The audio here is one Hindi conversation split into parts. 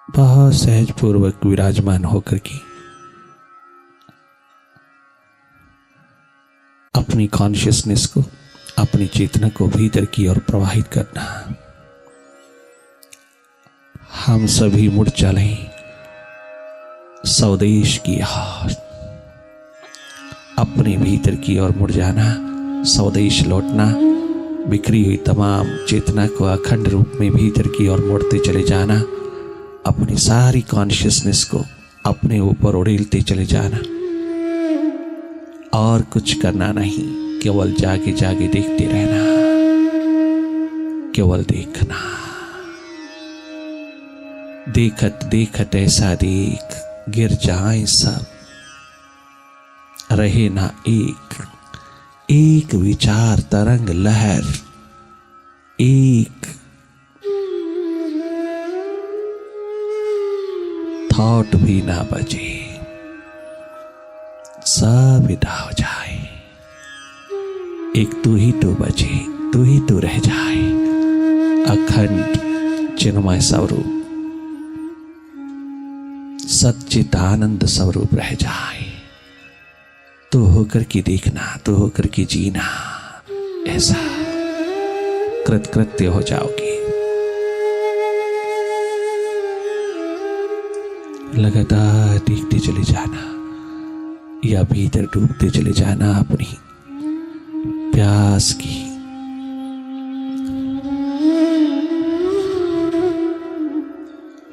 बहुत सहज पूर्वक विराजमान होकर के अपनी कॉन्शियसनेस को, अपनी चेतना को भीतर की ओर प्रवाहित करना। हम सभी मुड़ चले स्वदेश की ओर, अपने भीतर की ओर मुड़ जाना, स्वदेश लौटना, बिखरी हुई तमाम चेतना को अखंड रूप में भीतर की ओर मुड़ते चले जाना, अपनी सारी कॉन्शियसनेस को अपने ऊपर उड़ेलते चले जाना, और कुछ करना नहीं, केवल जागे जागे देखते रहना, केवल देखना। देखत देखत ऐसा देख, गिर जाए सब, रहे ना एक, एक विचार तरंग लहर, एक थॉट भी ना बचे, सब विदा हो जाए, एक तू ही तो बचे, तू ही तो रह जाए, अखंड चिन्मय स्वरूप, सच्चिदानंद स्वरूप रह जाए। तो होकर के देखना, तो होकर के जीना, ऐसा कृतकृत्य हो जाओगे। लगातार देखते चले जाना या भीतर डूबते चले जाना अपनी प्यास की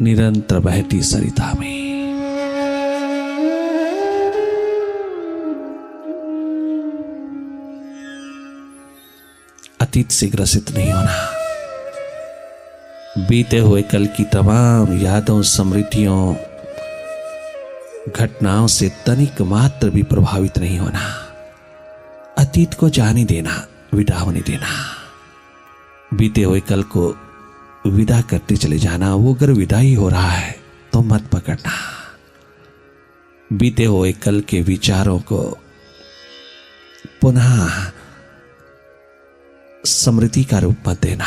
निरंतर बहती सरिता में। अतीत से ग्रसित नहीं होना, बीते हुए कल की तमाम यादों, स्मृतियों, घटनाओं से तनिक मात्र भी प्रभावित नहीं होना, अतीत को जाने देना, विदा होने देना, बीते हुए कल को विदा करते चले जाना। वो अगर विदा ही हो रहा है तो मत पकड़ना, बीते हुए कल के विचारों को पुनः स्मृति का रूप मत देना।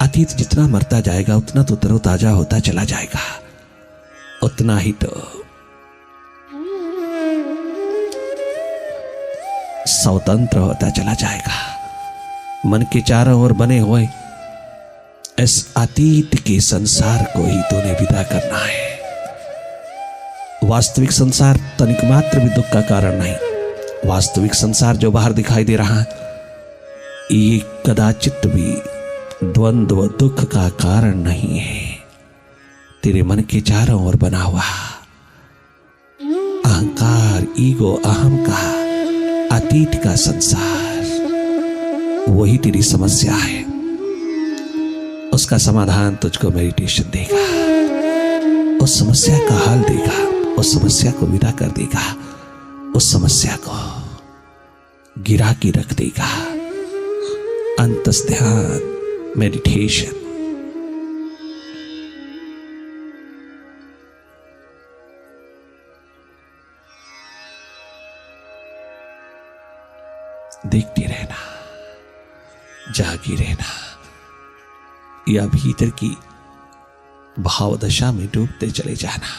अतीत जितना मरता जाएगा उतना तो तरोताजा होता चला जाएगा, उतना ही तो स्वतंत्र होता चला जाएगा। मन के चारों ओर बने हुए इस अतीत के संसार को ही तूने विदा करना है। वास्तविक संसार तनिक मात्र भी दुख का कारण नहीं। वास्तविक संसार जो बाहर दिखाई दे रहा है ये कदाचित भी द्वंद्व दुख का कारण नहीं है। तेरे मन के चारों ओर बना हुआ अहंकार, ईगो, अहम का अतीत का संसार वही तेरी समस्या है। उसका समाधान तुझको मेडिटेशन देगा, उस समस्या का हल देगा, उस समस्या को विदा कर देगा, उस समस्या को गिरा के रख देगा। अंतस ध्यान, मेडिटेशन। देखते रहना, जागी रहना या भीतर की भाव दशा में डूबते चले जाना।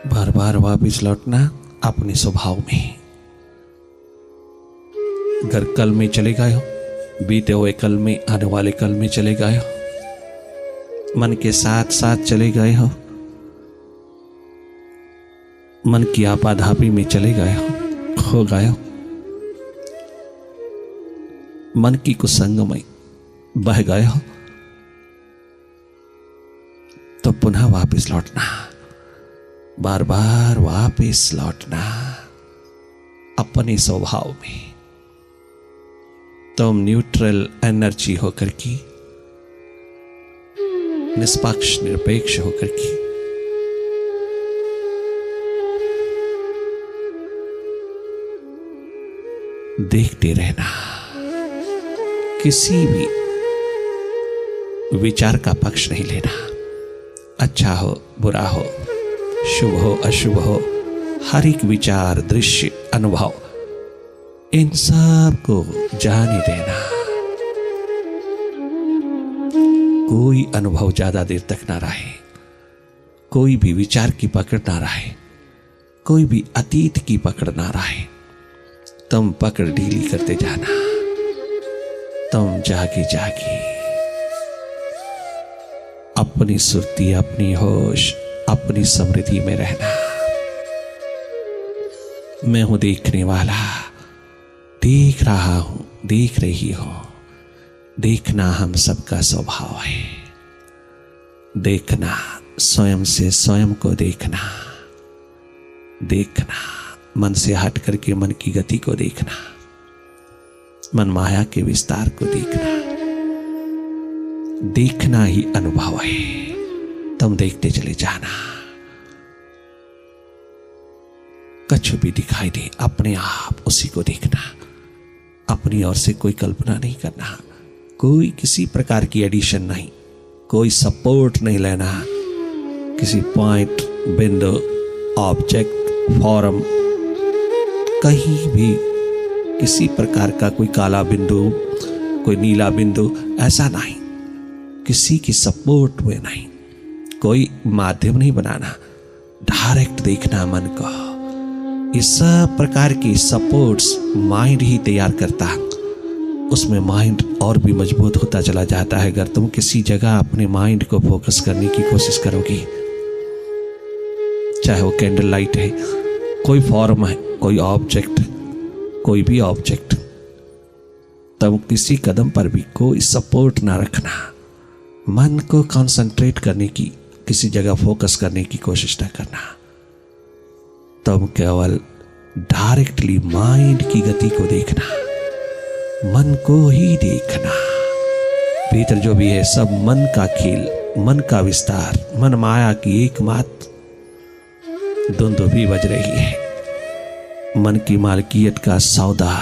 बार बार वापिस लौटना अपने स्वभाव में। अगर कल में चले गए हो, बीते हुए कल में, आने वाले कल में चले गए हो, मन के साथ साथ चले गए हो, मन की आपाधापी में चले गए हो, खो गए हो, मन की कुसंग में बह गए हो, तो पुनः वापस लौटना, बार बार वापस लौटना अपने स्वभाव में। तुम न्यूट्रल एनर्जी होकर की, निष्पक्ष निरपेक्ष होकर की देखते रहना। किसी भी विचार का पक्ष नहीं लेना, अच्छा हो बुरा हो, शुभ हो अशुभ हो, हर एक विचार, दृश्य, अनुभव, इन सब को जाने देना। कोई अनुभव ज्यादा देर तक ना रहे, कोई भी विचार की पकड़ ना रहे, कोई भी अतीत की पकड़ ना रहे। तुम पकड़ ढीली करते जाना, तुम जागे जागे अपनी सुरती, अपनी होश, अपनी समृद्धि में रहना। मैं हूं देखने वाला, देख रहा हूं, देख रही हो। देखना हम सबका स्वभाव है। देखना, स्वयं से स्वयं को देखना। देखना, मन से हट करके मन की गति को देखना, मन माया के विस्तार को देखना। देखना ही अनुभव है। तुम देखते चले जाना। कछु भी दिखाई दे, अपने आप उसी को देखना। अपनी ओर से कोई कल्पना नहीं करना, कोई किसी प्रकार की एडिशन नहीं, कोई सपोर्ट नहीं लेना। किसी पॉइंट, बिंदु, ऑब्जेक्ट, फॉर्म, कहीं भी किसी प्रकार का कोई काला बिंदु, कोई नीला बिंदु, ऐसा नहीं। किसी की सपोर्ट में नहीं, कोई माध्यम नहीं बनाना। डायरेक्ट देखना मन को। ये सब प्रकार की सपोर्ट्स माइंड ही तैयार करता है। उसमें माइंड और भी मजबूत होता चला जाता है। अगर तुम किसी जगह अपने माइंड को फोकस करने की कोशिश करोगी, चाहे वो कैंडल लाइट है, कोई फॉर्म है, कोई ऑब्जेक्ट, कोई भी ऑब्जेक्ट, तब किसी कदम पर भी कोई सपोर्ट ना रखना। मन को कंसंट्रेट करने की, किसी जगह फोकस करने की कोशिश ना करना। तुम केवल डायरेक्टली माइंड की गति को देखना, मन को ही देखना। भीतर जो भी है सब मन का खेल, मन का विस्तार, मन माया की एकमात्र धुन भी बज रही है। मन की मालकियत का सौदा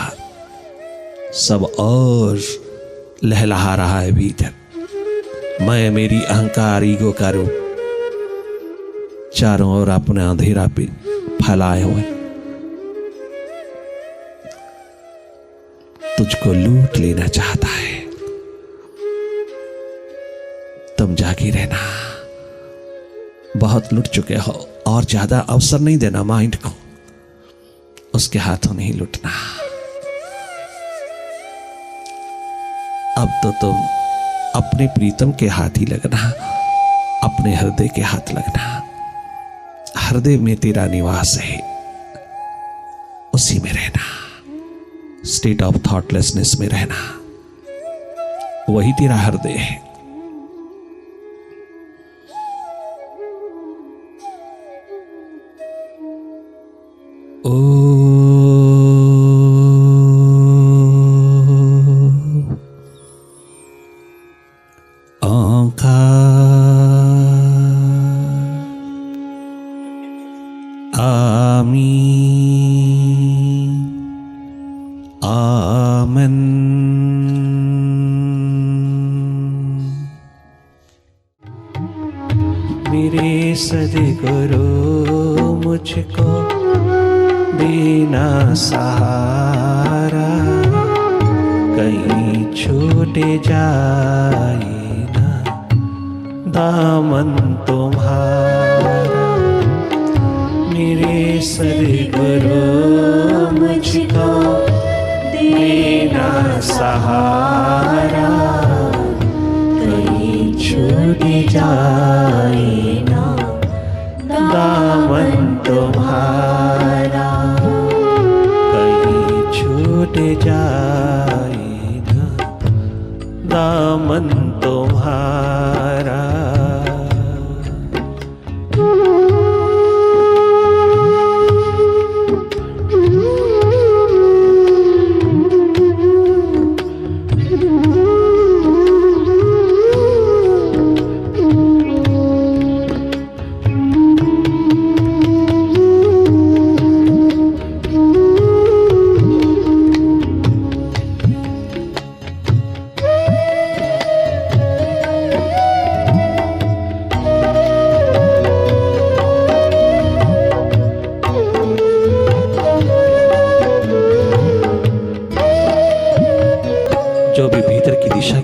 सब और लहलहा रहा है भीतर। मैं, मेरी, अहंकार, ईगो का रूप चारों ओर अपने अंधेरा पे फैलाए हुए तुझको लूट लेना चाहता है। तुम जागे रहना। बहुत लूट चुके हो और ज्यादा अवसर नहीं देना माइंड को, उसके हाथों नहीं लूटना। अब तो तुम अपने प्रीतम के हाथ ही लगना, अपने हृदय के हाथ लगना। हृदय में तेरा निवास है, उसी में रहना। स्टेट ऑफ थॉटलेसनेस में रहना, वही तेरा हृदय है। ओ मेरे सद्गुरु मुझको देना सहारा, कहीं छूटे जाए ना दामन तुम्हारा। मेरे सद्गुरु मुझको देना सहारा, कहीं छूट जाए ना दामन तुम्हारा, कहीं छूट जाए ना दामन तुम्हारा।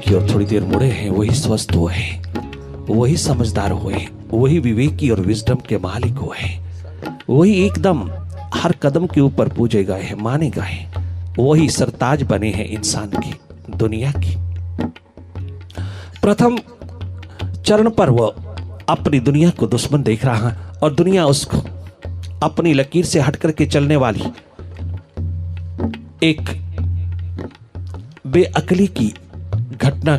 की ओर थोड़ी देर मुड़े हैं वही स्वस्थ हुए हैं, वही समझदार हुए, वही विवेकी और विजडम के मालिक हुए, वही एकदम हर कदम के ऊपर पूजे गए हैं, माने गए, वही सरताज बने हैं इंसान की, दुनिया की। प्रथम चरण पर वो अपनी दुनिया को दुश्मन देख रहा है और दुनिया उसको अपनी लकीर से हट करके चलने वाली एक बेअकली की घटना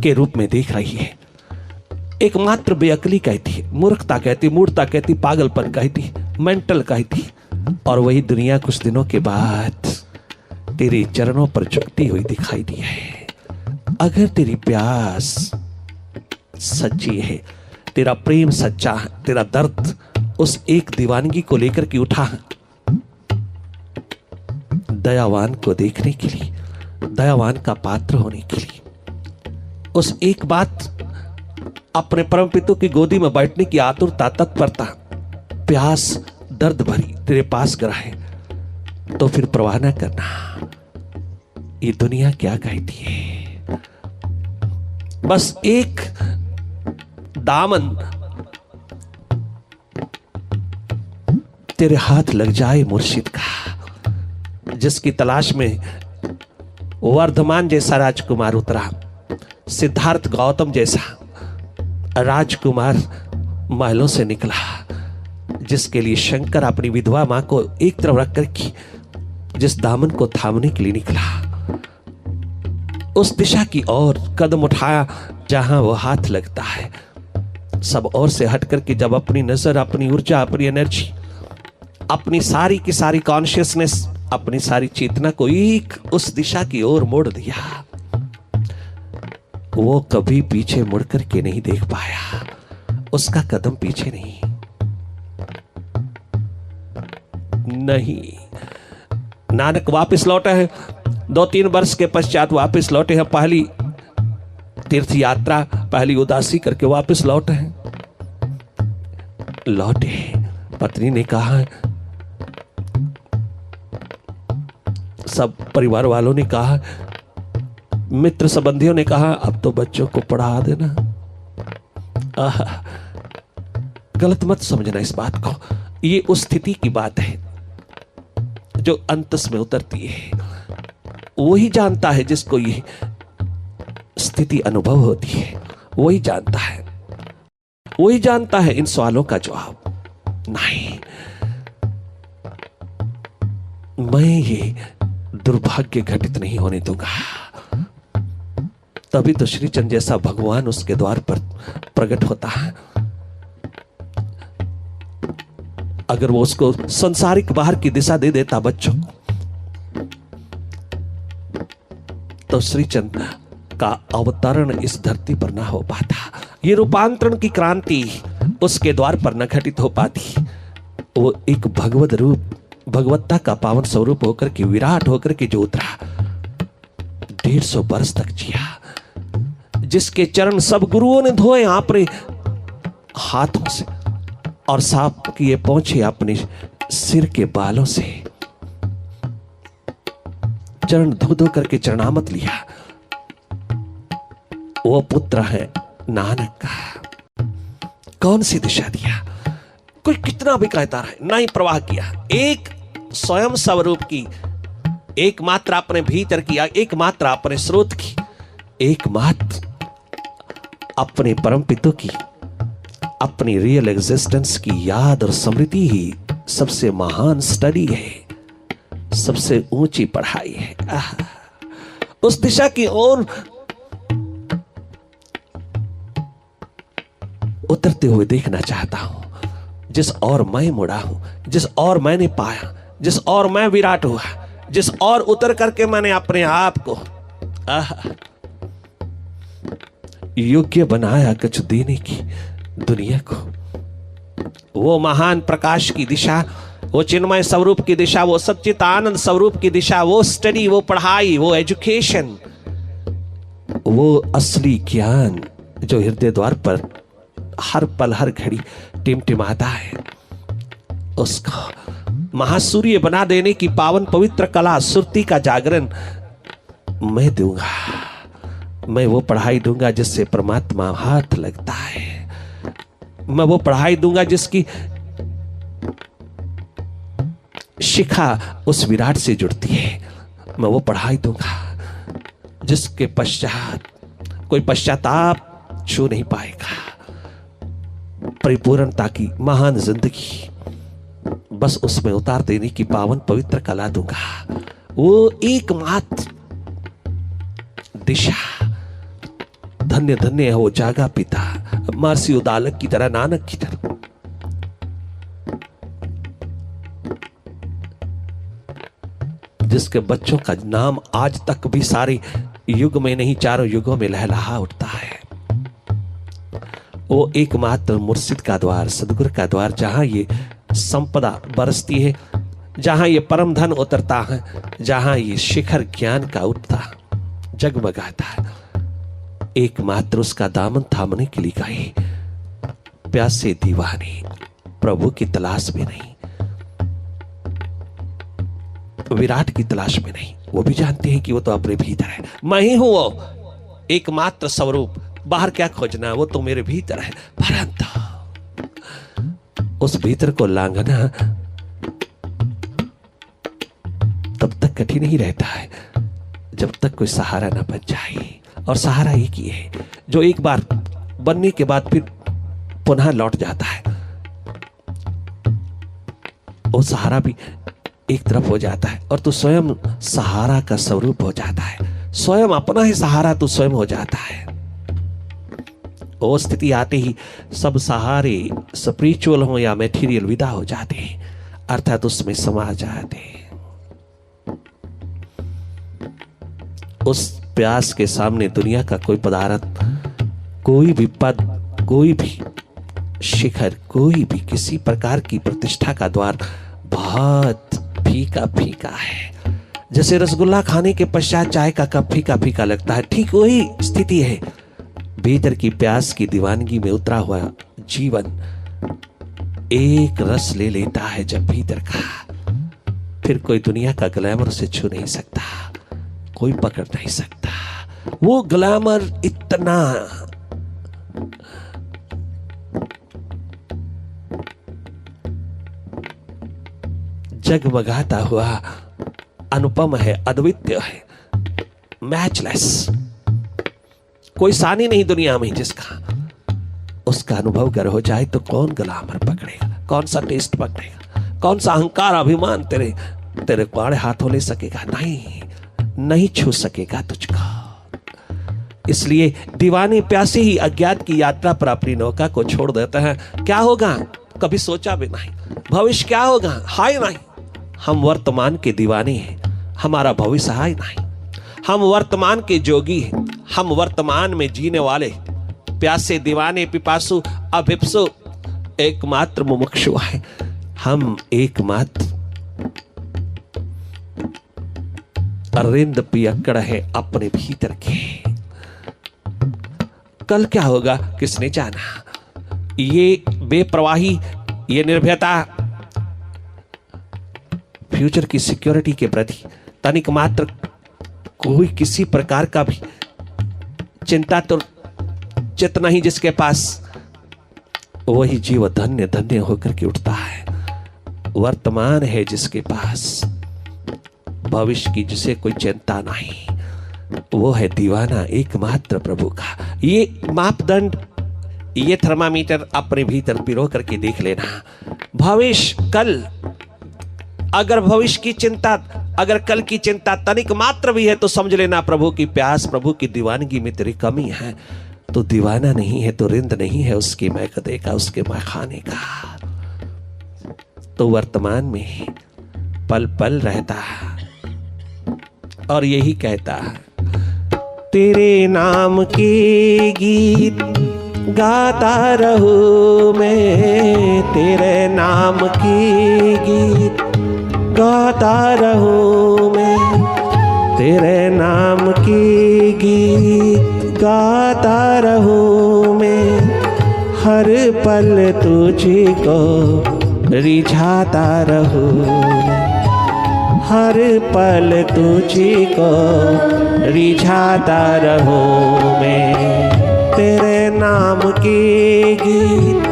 के रूप में देख रही है। एकमात्र बेअकली कहती, मूर्खता कहती, मूर्खता कहती, पागलपन कहती, मेंटल कहती। और वही दुनिया कुछ दिनों के बाद तेरे चरणों पर झुकती हुई दिखाई दी है। अगर तेरी प्यास सच्ची है, तेरा प्रेम सच्चा है, तेरा दर्द उस एक दीवानगी को लेकर के उठा है, दयावान को देखने के लिए, दयावान का पात्र होने के लिए, उस एक बात अपने परम पिता की गोदी में बैठने की आतुरता, तत्परता, प्यास दर्द भरी तेरे पास कराए, तो फिर परवाह न करना ये दुनिया क्या कहती है। बस एक दामन तेरे हाथ लग जाए मुर्शिद का, जिसकी तलाश में वर्धमान जैसा राजकुमार उतरा, सिद्धार्थ गौतम जैसा राजकुमार महलों से निकला, जिसके लिए शंकर अपनी विधवा मां को एक तरफ रख कर जिस दामन को थामने के लिए निकला, उस दिशा की ओर कदम उठाया जहां वो हाथ लगता है। सब और से हट करके जब अपनी नजर, अपनी ऊर्जा, अपनी एनर्जी, अपनी सारी की सारी कॉन्शियसनेस, अपनी सारी चेतना को एक उस दिशा की ओर मोड़ दिया, वो कभी पीछे मुड़ करके नहीं देख पाया, उसका कदम पीछे नहीं। नानक वापस लौटे हैं, 2-3 वर्ष के पश्चात वापस लौटे हैं, पहली तीर्थ यात्रा, पहली उदासी करके वापस लौटे हैं। लौटे, पत्नी ने कहा, सब परिवार वालों ने कहा, मित्र संबंधियों ने कहा, अब तो बच्चों को पढ़ा देना। गलत मत समझना इस बात को, ये उस स्थिति की बात है जो अंतस में उतरती है। वही जानता है जिसको ये स्थिति अनुभव होती है, वही जानता है, वही जानता है इन सवालों का जवाब। नहीं, मैं ये दुर्भाग्य घटित नहीं होने दूंगा। तभी तो श्री चंद जैसा भगवान उसके द्वार पर प्रकट होता है। अगर वो उसको संसारिक बाहर की दिशा दे देता बच्चों, तो श्री चंद का अवतरण इस धरती पर ना हो पाता, ये रूपांतरण की क्रांति उसके द्वार पर न घटित हो पाती। वो एक भगवत रूप, भगवत्ता का पावन स्वरूप होकर के, विराट होकर के जो उतरा, 150 वर्ष तक जिया, जिसके चरण सब गुरुओं ने धोए अपने हाथों से और साफ किए पहुंचे अपने सिर के बालों से, चरण धो धो करके चरणामत लिया। वो पुत्र है नानक का। कौन सी दिशा दिया, कोई कितना भी कहता रहे, नहीं प्रवाह किया। एक स्वयं स्वरूप की, एकमात्र अपने भीतर की, एकमात्र अपने स्रोत की, एकमात्र अपने परम पिता की, अपनी रियल एग्जिस्टेंस की याद और स्मृति ही सबसे महान स्टडी है, सबसे ऊंची पढ़ाई है। उस दिशा की ओर उतरते हुए देखना चाहता हूं, जिस और मैं मुड़ा हूं, जिस और मैंने पाया, जिस और मैं विराट हुआ, जिस और उतर करके मैंने अपने आप को योग्य बनाया कुछ देने की दुनिया को। वो महान प्रकाश की दिशा, वो चिन्मय स्वरूप की दिशा, वो सच्चित आनंद स्वरूप की दिशा, वो स्टडी, वो पढ़ाई, वो एजुकेशन, वो असली ज्ञान जो हृदय द्वार पर हर पल हर घड़ी टिमटिमाता है, उसको महासूर्य बना देने की पावन पवित्र कला, सुरती का जागरण मैं दूंगा। मैं वो पढ़ाई दूंगा जिससे परमात्मा हाथ लगता है। मैं वो पढ़ाई दूंगा जिसकी शिखा उस विराट से जुड़ती है। मैं वो पढ़ाई दूंगा जिसके पश्चात कोई पश्चाताप छू नहीं पाएगा। परिपूर्णता की महान जिंदगी बस उसमें उतार देने की पावन पवित्र कला दूंगा। वो एकमात्र दिशा। धन्य धन्य है वो जागा पिता, मारसी उदालक की तरह, नानक की तरह। जिसके बच्चों का नाम आज तक भी सारे युग में नहीं, चारों युगों में लहलहा उठता है। वो एकमात्र मुर्शिद का द्वार, सदगुरु का द्वार, जहां ये संपदा बरसती है, जहां ये परम धन उतरता है, जहां ये शिखर ज्ञान का उठता जगमगाता है। एकमात्र उसका दामन थामने के लिए गए प्यासे दीवाने, प्रभु की तलाश में नहीं, विराट की तलाश में नहीं। वो भी जानते हैं कि वो तो अपने भीतर है। मैं ही हूं वो एकमात्र स्वरूप, बाहर क्या खोजना, वो तो मेरे भीतर है। परंतु उस भीतर को लांघना तब तक कठिन ही रहता है जब तक कोई सहारा ना बन जाए। और सहारा एक ही है जो एक बार बनने के बाद फिर पुनः लौट जाता है। वो सहारा भी एक तरफ हो जाता है और तू स्वयं सहारा का स्वरूप हो जाता है। स्वयं अपना ही सहारा तू स्वयं हो जाता है। वो स्थिति आते ही सब सहारे स्पिरिचुअल हो या मैटेरियल विदा हो जाते हैं, अर्थात उसमें समा जाते हैं। उस प्यास के सामने दुनिया का कोई पदार्थ, कोई भी पद, कोई भी शिखर, कोई भी किसी प्रकार की प्रतिष्ठा का द्वार बहुत फीका फीका है। जैसे रसगुल्ला खाने के पश्चात चाय का कप फीका फीका लगता है, ठीक वही स्थिति है। भीतर की प्यास की दीवानगी में उतरा हुआ जीवन एक रस ले लेता है जब भीतर का, फिर कोई दुनिया का ग्लैमर उसे छू नहीं सकता, कोई पकड़ नहीं सकता। वो ग्लैमर इतना जगमगाता हुआ अनुपम है, अद्वितीय है, मैचलेस। कोई सानी नहीं दुनिया में जिसका उसका अनुभव कर हो जाए तो कौन ग्लैमर पकड़ेगा, कौन सा टेस्ट पकड़ेगा, कौन सा अहंकार अभिमान तेरे बाड़े हाथों ले सकेगा? नहीं छू सकेगा तुझको। इसलिए दीवाने प्यासे ही अज्ञात की यात्रा पर अपनी नौका को छोड़ देते हैं। क्या होगा कभी सोचा भी नहीं, भविष्य क्या होगा हाय नहीं। हम वर्तमान के दीवाने हैं, हमारा भविष्य हाय नहीं। हम वर्तमान के जोगी हैं, हम वर्तमान में जीने वाले प्यासे दीवाने पिपासु अभिप्सु एकमात्र मुमुक्षु हैं। हम एकमात्र अरिंद पियक्कड़ है अपने भीतर के। कल क्या होगा किसने जाना। ये बेप्रवाही, ये निर्भयता फ्यूचर की सिक्योरिटी के प्रति तनिक मात्र कोई किसी प्रकार का भी चिंता तो चित नहीं जिसके पास, वही जीव धन्य धन्य होकर के उठता है। वर्तमान है जिसके पास, भविष्य की जिसे कोई चिंता नहीं, वो है दीवाना एकमात्र प्रभु का। ये मापदंड, ये थर्मामीटर अपने भीतर पिरो करके देख लेना। भविष्य कल, अगर भविष्य की चिंता, अगर कल की चिंता तनिक मात्र भी है तो समझ लेना प्रभु की प्यास, प्रभु की दीवानगी में तेरी कमी है। तो दीवाना नहीं है तो रिंद नहीं है उसकी महकदे का, उसके महखाने का। तो वर्तमान में पल पल रहता और यही कहता, तेरे नाम के गीत गाता रहूं मैं, तेरे नाम के गीत गाता रहूं मैं, तेरे नाम के गीत गाता रहूं मैं, हर पल तुझको रिझाता रहूं मैं, हर पल तुझी को रिझाता रहूं मैं, तेरे नाम की गीत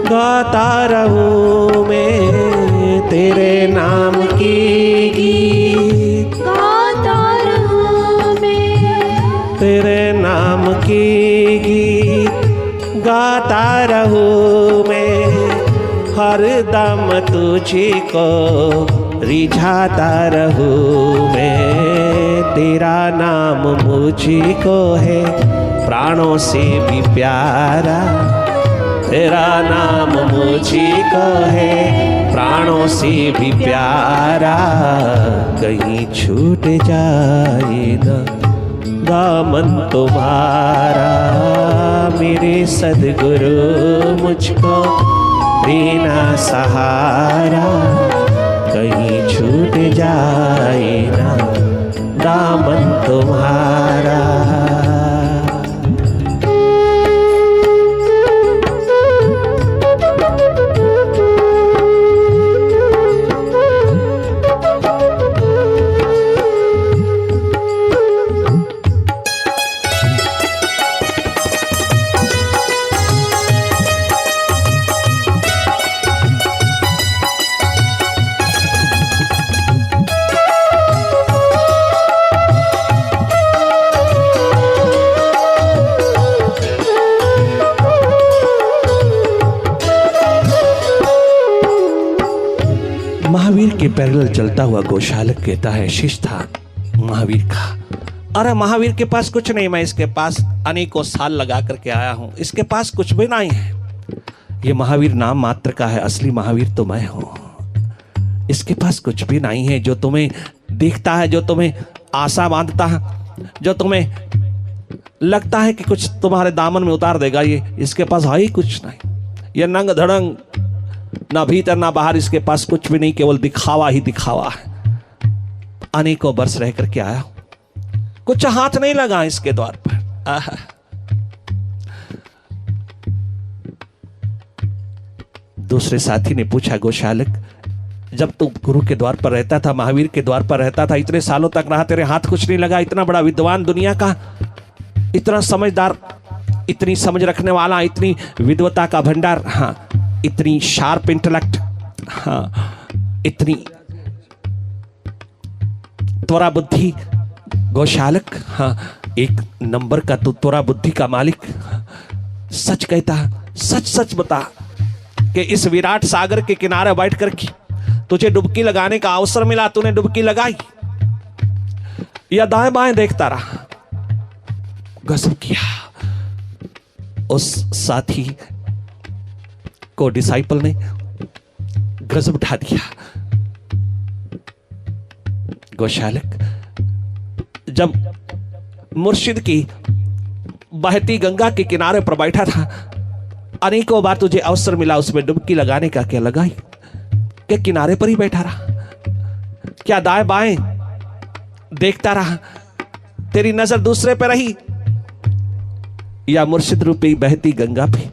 गाता रहूं मैं, तेरे नाम की गीत गाता रहूं मैं, तेरे नाम की गीत गाता रहूं मैं, हर दम तुझी को रिझाता रहूं मैं, तेरा नाम मुझी को है प्राणों से भी प्यारा, तेरा नाम मुझी को है प्राणों से भी प्यारा, कहीं छूट जाए न दामन तुम्हारा, मेरे सद्गुरु मुझको देना सहारा, कहीं छूट जाए ना दामन तुम्हारा। महावीर के पैरेलल चलता हुआ गोशालक कहता है, शिष्य था महावीर का, अरे महावीर के पास कुछ नहीं, मैं इसके पास अनेकों साल लगा करके आया हूं, इसके पास कुछ भी नहीं है, ये महावीर नाम मात्र का है, असली महावीर तो मैं हूं, इसके पास कुछ भी नहीं है, जो तुम्हें दिखता है, जो तुम्हें आशा बांधता है, जो तुम्हें लगता है कि कुछ तुम्हारे दामन में उतार देगा, ये इसके पास है ही कुछ नहीं, ये नंग धड़ंग, ना भीतर ना बाहर, इसके पास कुछ भी नहीं, केवल दिखावा ही दिखावा है। अनेकों वर्ष रह करके आया, कुछ हाथ नहीं लगा इसके द्वार पर। दूसरे साथी ने पूछा, गोशालक जब तू गुरु के द्वार पर रहता था, महावीर के द्वार पर रहता था, इतने सालों तक रहा, तेरे हाथ कुछ नहीं लगा, इतना बड़ा विद्वान दुनिया का, इतना समझदार, इतनी समझ रखने वाला, इतनी विद्वता का भंडार, हाँ इतनी शार्प इंटेलेक्ट, हाँ इतनी त्वरा बुद्धि, गोशालक, हाँ एक नंबर का तू त्वरा बुद्धि का मालिक, सच कहता, सच सच बता कि इस विराट सागर के किनारे बैठ कर के तुझे डुबकी लगाने का अवसर मिला, तूने डुबकी लगाई या दाएं बाएं देखता रहा? गजब किया। उस साथी को डिसाइपल ने गजब उठा दिया। गोशालक जब मुर्शिद की बहती गंगा के किनारे पर बैठा था, अनेकों बार तुझे अवसर मिला उसमें डुबकी लगाने का, क्या लगाई? क्या किनारे पर ही बैठा रहा? क्या दाएं बाएं देखता रहा? तेरी नजर दूसरे पे रही या मुर्शिद रूपी बहती गंगा पे?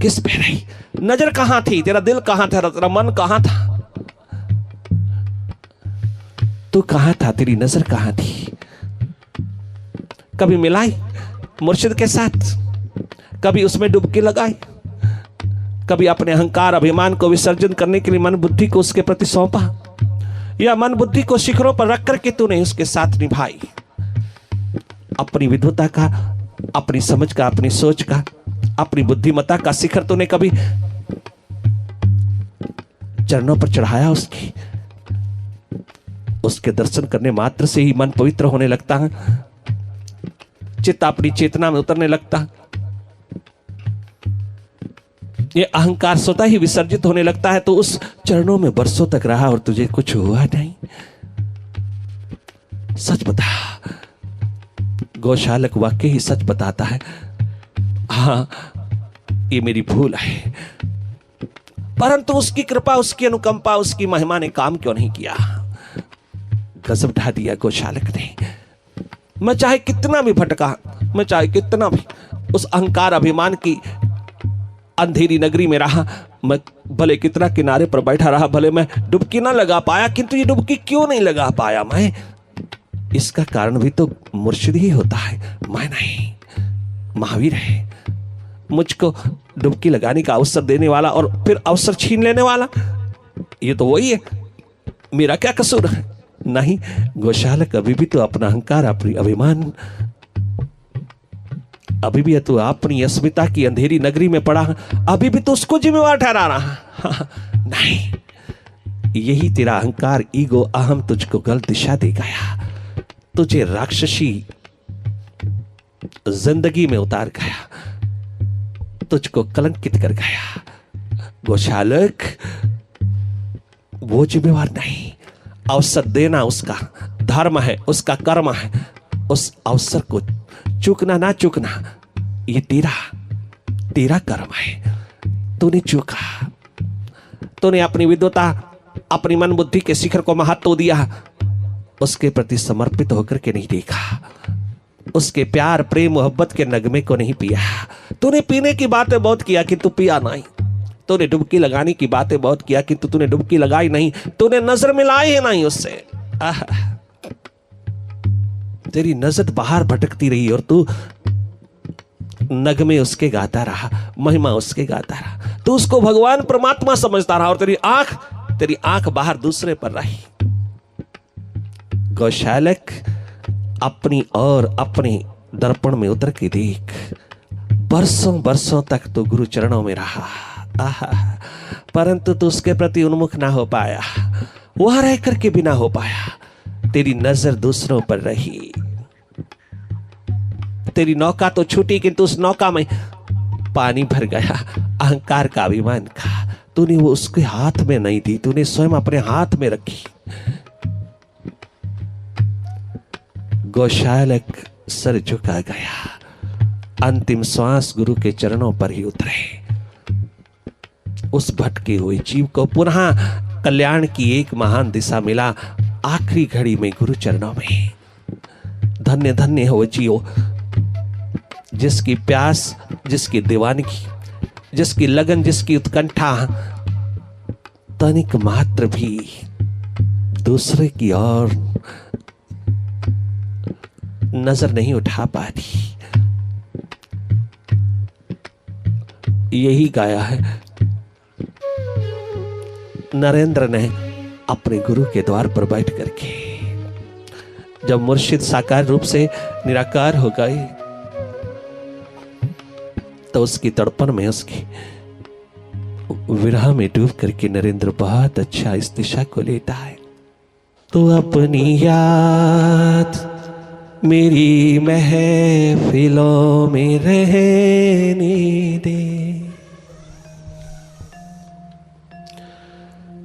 किस पे रही? नजर कहां थी? तेरा दिल कहां था? तेरा मन कहां था? तू कहां था? तेरी नजर कहां थी? कभी मिलाई मुर्शिद के साथ? कभी उसमें डुबकी लगाई? कभी अपने अहंकार अभिमान को विसर्जन करने के लिए मन बुद्धि को उसके प्रति सौंपा, या मन बुद्धि को शिखरों पर रख करके तूने उसके साथ निभाई? अपनी विद्वता का, अपनी समझ का, अपनी सोच का, अपनी बुद्धिमत्ता का शिखर तूने कभी चरणों पर चढ़ाया उसकी? उसके दर्शन करने मात्र से ही मन पवित्र होने लगता है, चित्त अपनी चेतना में उतरने लगता, ये अहंकार स्वतः ही विसर्जित होने लगता है। तो उस चरणों में बरसों तक रहा और तुझे कुछ हुआ नहीं। सच बता। गौशालक वाकई ही सच बताता है, हाँ ये मेरी भूल है, परंतु उसकी कृपा, उसकी अनुकंपा, उसकी महिमा ने काम क्यों नहीं किया? गजब ढा दिया गौशालक ने। मैं चाहे कितना भी भटका, मैं चाहे कितना भी उस अहंकार अभिमान की अंधेरी नगरी में रहा, मैं भले कितना किनारे पर बैठा रहा, भले मैं डुबकी ना लगा पाया, किंतु ये डुबकी क्यों नहीं लगा पाया मैं? इसका कारण भी तो मुर्शिद ही होता है, मैं नहीं। महावीर है मुझको डुबकी लगाने का अवसर देने वाला और फिर अवसर छीन लेने वाला, ये तो वही है। मेरा क्या कसूर है? नहीं गोशालक, अभी भी तो अपना अहंकार, अपनी अभिमान, अभी भी तो अपनी अस्मिता की अंधेरी नगरी में पड़ा, अभी भी तो उसको जिम्मेवार ठहरा रहा। नहीं, यही तेरा अहंकार, ईगो, अहम तुझको गलत दिशा दे गया, तुझे राक्षसी जिंदगी में उतार गया, तुझको कलंकित कर गया। गोशालक, वो जिम्मेवार नहीं, अवसर देना उसका धर्म है, उसका कर्म है, उस अवसर को चूकना ना चूकना ये तेरा कर्म है। तूने चूका, तूने अपनी विद्वता, अपनी मन बुद्धि के शिखर को महत्व दिया, उसके प्रति समर्पित होकर के नहीं देखा, उसके प्यार प्रेम मोहब्बत के नगमे को नहीं पिया। तूने पीने की बातें बहुत किया किंतु पिया नहीं, तूने डुबकी लगाने की बातें बहुत किया किंतु तूने डुबकी लगाई नहीं, तूने नजर मिलाई है नहीं उससे। तेरी नजर बाहर भटकती रही और तू नगमे उसके गाता रहा, महिमा उसके गाता रहा, तू उसको भगवान परमात्मा समझता रहा और तेरी आंख बाहर दूसरे पर रही। गौशालक, अपनी और अपने दर्पण में उतर के देख, बरसों बरसों तक तो गुरु चरणों में रहा, परंतु तू उसके प्रति उन्मुख ना हो पाया, वहां रह करके भी ना हो पाया। तेरी नजर दूसरों पर रही, तेरी नौका तो छूटी किंतु उस नौका में पानी भर गया अहंकार का, अभिमान का। तूने वो उसके हाथ में नहीं दी, तूने स्वयं अपने हाथ में रखी। गौशालक सर झुका गया, अंतिम श्वास गुरु के चरणों पर ही उतरे। उस भटके हुए जीव को पुनः कल्याण की एक महान दिशा मिला आखिरी घड़ी में गुरु चरणों में। धन्य धन्य हो जीव, जिसकी प्यास, जिसकी दीवानगी, जिसकी लगन, जिसकी उत्कंठा तनिक मात्र भी दूसरे की ओर नजर नहीं उठा पाती। यही गाया है नरेंद्र ने अपने गुरु के द्वार पर बैठ करके। जब मुर्शिद साकार रूप से निराकार हो गए तो उसकी तड़पन में, उसकी विरह में डूब करके नरेंद्र बहुत अच्छा इस दिशा को लेता है। तो अपनी याद मेरी महफिलों में रहने दे,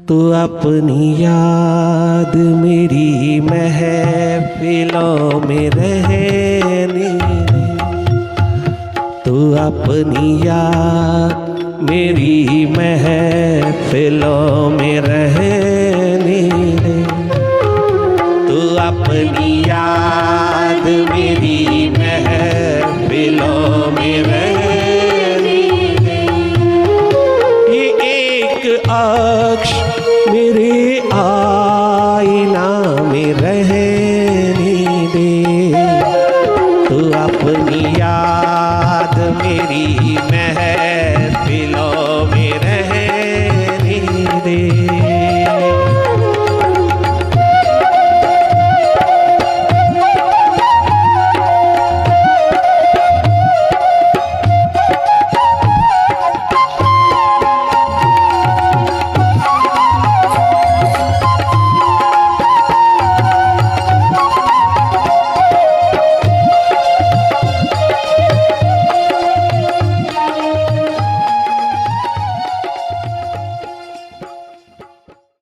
तो अपनी याद मेरी महफिलों में रहने दे, तो अपनी याद मेरी महफिलों में रहने